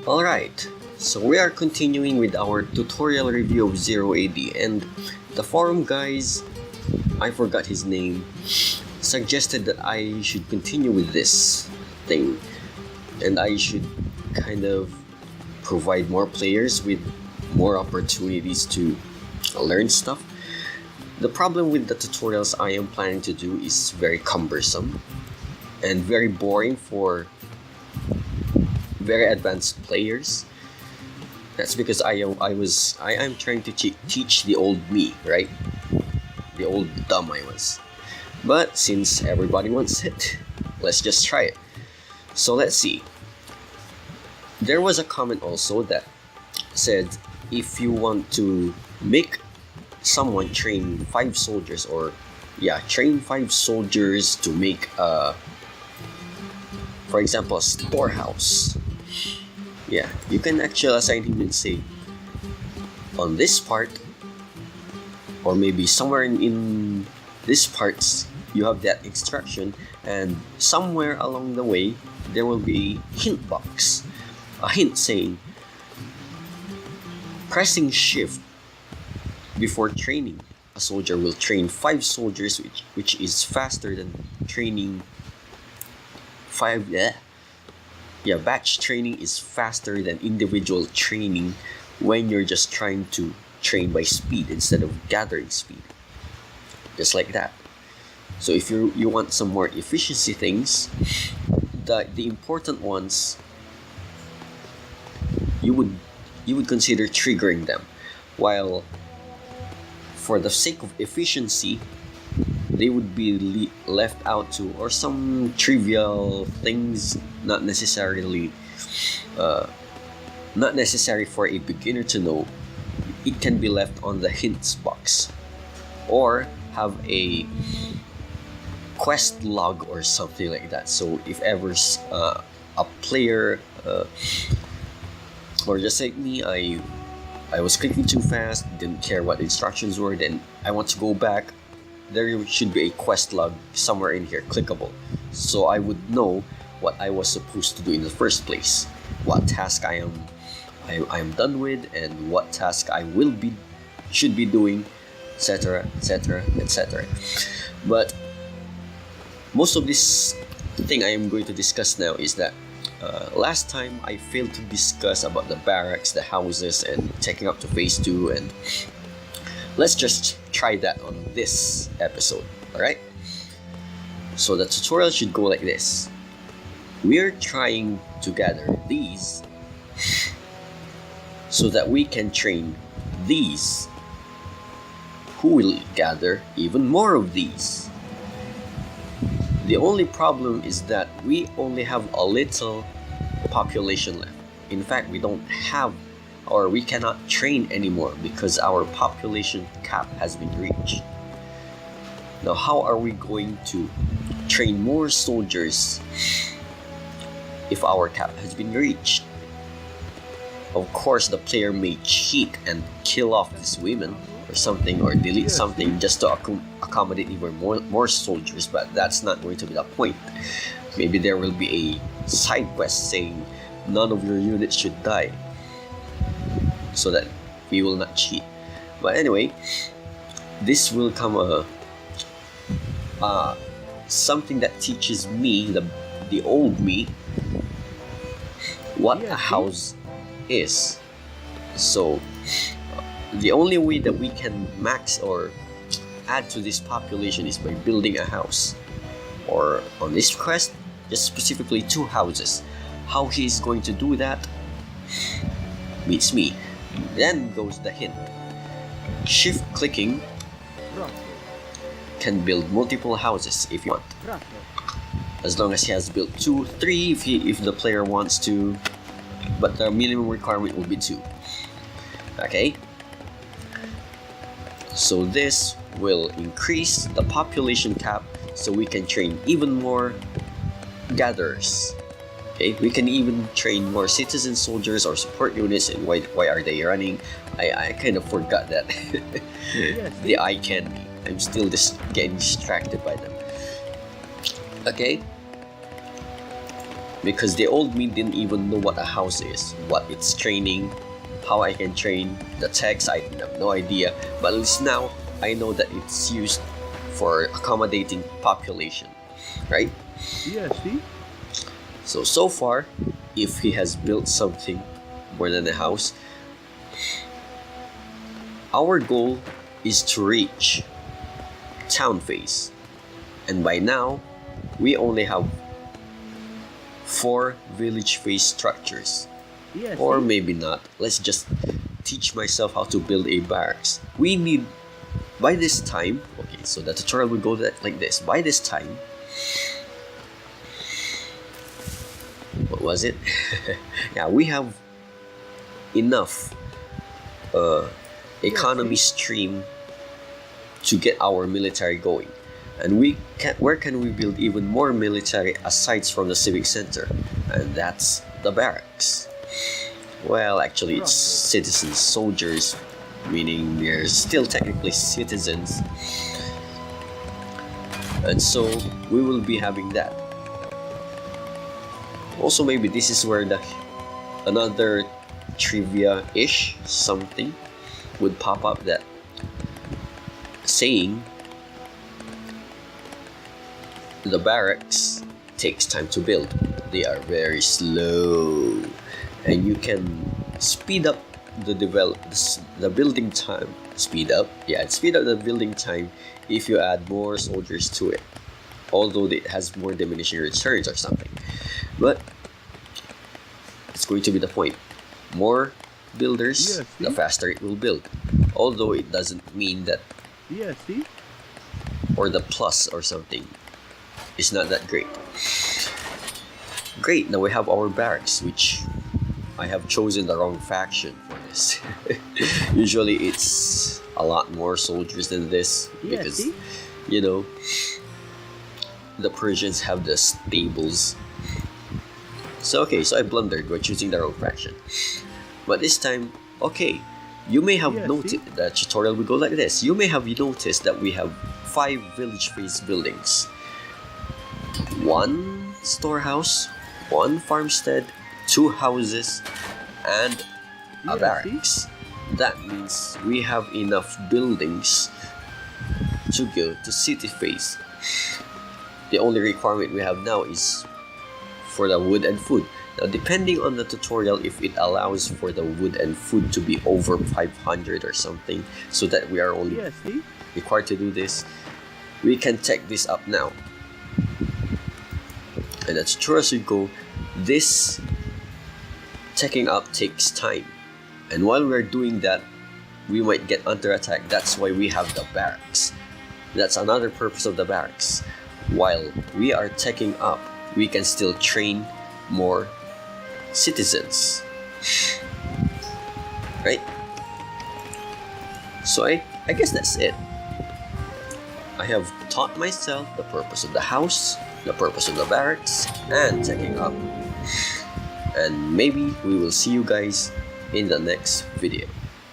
Alright, so we are continuing with our tutorial review of Zero AD, and the forum guys, I forgot his name, suggested that I should continue with this thing, and I should kind of provide more players with more opportunities to learn stuff. The problem with the tutorials I am planning to do is very cumbersome and very boring for very advanced players. That's because I am trying to teach the old me, right? The old dumb I was. But since everybody wants it, let's just try it. So let's see. There was a comment also that said if you want to make someone train 5 soldiers, or train 5 soldiers to make for example a storehouse, you can actually assign him and say, on this part, or maybe somewhere in these parts, you have that instruction, and somewhere along the way there will be a hint box, a hint saying pressing shift before training a soldier will train 5 soldiers, which is faster than training 5. Batch training is faster than individual training when you're just trying to train by speed instead of gathering speed. Just like that. So if you want some more efficiency things, the important ones, you would consider triggering them, while for the sake of efficiency, they would be left out to, or some trivial things not necessary for a beginner to know. It can be left on the hints box, or have a quest log or something like that. So if ever a player, or just like me, I was clicking too fast, didn't care what the instructions were, then I want to go back, there should be a quest log somewhere in here, clickable, so I would know what I was supposed to do in the first place, what task I am done with, and what task I should be doing, etc, etc, etc. But most of this thing I am going to discuss now is that last time I failed to discuss about the barracks, the houses, and taking up to phase 2, and let's just try that on this episode, alright? So the tutorial should go like this. We're trying to gather these so that we can train these, who will gather even more of these. The only problem is that we only have a little population left. In fact, we don't have, or we cannot train anymore because our population cap has been reached. Now, how are we going to train more soldiers if our cap has been reached? Of course, the player may cheat and kill off these women or something, or delete something just to accommodate even more soldiers, but that's not going to be the point. Maybe there will be a side quest saying none of your units should die, so that we will not cheat. But anyway, this will come something that teaches me, the old me, what a house is. So the only way that we can max or add to this population is by building a house, or on this quest, just specifically 2 houses. How he is going to do that beats me. Then goes the hint. Shift clicking can build multiple houses if you want, as long as he has built 2, 3 if the player wants to, but the minimum requirement will be 2. Okay, so this will increase the population cap so we can train even more gatherers. Okay, we can even train more citizen soldiers or support units. And why are they running? I kind of forgot that. The eye candy. I'm still just getting distracted by them. Okay, because the old me didn't even know what a house is, what it's training, how I can train the techs. I have no idea, but at least now I know that it's used for accommodating population, right? Yeah, see? So far, if he has built something more than a house, our goal is to reach town phase, and by now we only have 4 village phase structures. Yeah, Or see? maybe not. Let's just teach myself how to build a barracks. We need, by this time, okay, so the tutorial will go like this. By this time, what was it? Yeah, we have enough economy stream to get our military going. And where can we build even more military aside from the civic center? And that's the barracks. Well, actually, it's citizens, soldiers, meaning they're still technically citizens. And so we will be having that. Also, maybe this is where another trivia-ish something would pop up, that saying the barracks takes time to build. They are very slow, and you can speed up the building time. Speed up the building time if you add more soldiers to it. Although it has more diminishing returns or something, but it's going to be the point. More builders, the faster it will build. Although it doesn't mean that, Yeah, see? or the plus or something, is not that great. Great, now we have our barracks, which I have chosen the wrong faction for this. Usually it's a lot more soldiers than this, Yeah, because see? you know, the Persians have the stables. So okay, so I blundered. We're choosing the wrong faction. But this time, okay, you may have Yeah, noticed, the tutorial will go like this. You may have noticed that we have 5 village phase buildings. 1 storehouse, 1 farmstead, 2 houses, and a Yeah, barracks. That means we have enough buildings to go to city phase. The only requirement we have now is for the wood and food. Now, depending on the tutorial, if it allows for the wood and food to be over 500 or something, so that we are only Yeah, see? required to do this, we can tech this up now. And as true as we go, this teching up takes time. And while we're doing that, we might get under attack. That's why we have the barracks. That's another purpose of the barracks. While we are teching up, we can still train more citizens. Right? So I guess that's it. I have taught myself the purpose of the house, the purpose of the barracks, and teching up. And maybe we will see you guys in the next video.